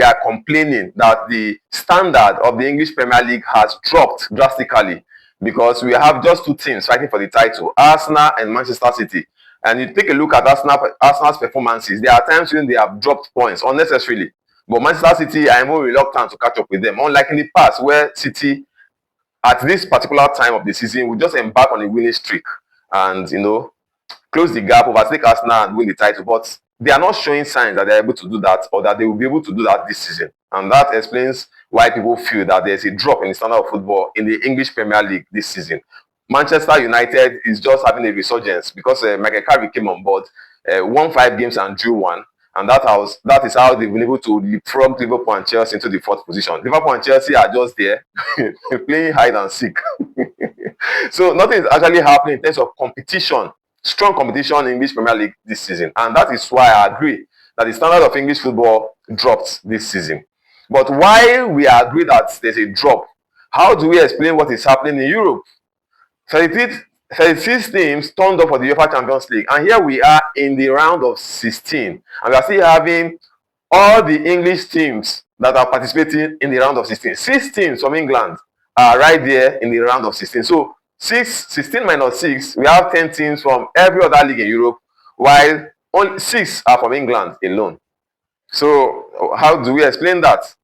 are complaining that the standard of the English Premier League has dropped drastically because we have just two teams fighting for the title, Arsenal and Manchester City. And you take a look at Arsenal's performances, there are times when they have dropped points unnecessarily. But Manchester City are more reluctant to catch up with them, unlike in the past where City, at this particular time of the season, will just embark on a winning streak and, close the gap, overtake Arsenal and win the title. But they are not showing signs that they're able to do that or that they will be able to do that this season. And that explains why people feel that there's a drop in the standard of football in the English Premier League this season. Manchester United is just having a resurgence because Michael Carrick came on board, won 5 games and drew 1. And that is how they've been able to leapfrog Liverpool and Chelsea into the 4th position. Liverpool and Chelsea are just there playing hide and seek. So nothing is actually happening in terms of competition, strong competition in English Premier League this season. And that is why I agree that the standard of English football dropped this season. But while we agree that there's a drop, how do we explain what is happening in Europe? 36 teams turned up for the UEFA Champions League, and here we are in the round of 16, and we are still having all the English teams that are participating in the round of 16. 6 teams from England are right there in the round of 16. So 16 minus 6, we have 10 teams from every other league in Europe, while only 6 are from England alone. So how do we explain that?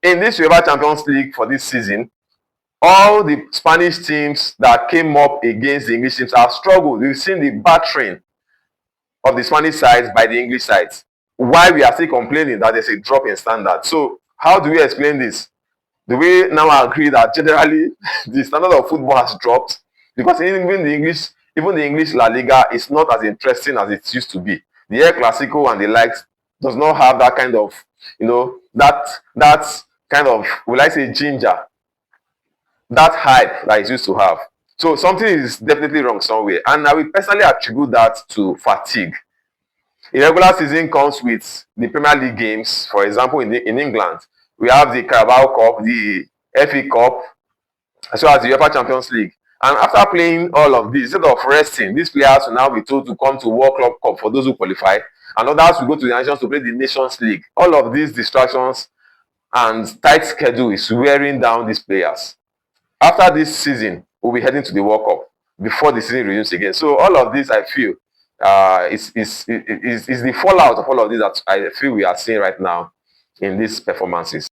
In this UEFA Champions League for this season, all the Spanish teams that came up against the English teams have struggled. We've seen the battering of the Spanish sides by the English sides. Why we are still complaining that there's a drop in standard. So how do we explain this? Do we now agree that generally the standard of football has dropped? Because even the English La Liga is not as interesting as it used to be. The El Clasico and the likes does not have that kind of, that kind of, will I say, ginger, that hype that it used to have. So something is definitely wrong somewhere. And I will personally attribute that to fatigue. A regular season comes with the Premier League games. For example, in England, we have the Carabao Cup, the FA Cup, as well as the UEFA Champions League. And after playing all of this, instead of resting, these players will now be told to come to World Club Cup for those who qualify, and others will go to the Nations to play the Nations League. All of these distractions and tight schedule is wearing down these players. After this season, we'll be heading to the World Cup before the season resumes again. So all of this, I feel, is the fallout of all of this that I feel we are seeing right now in these performances.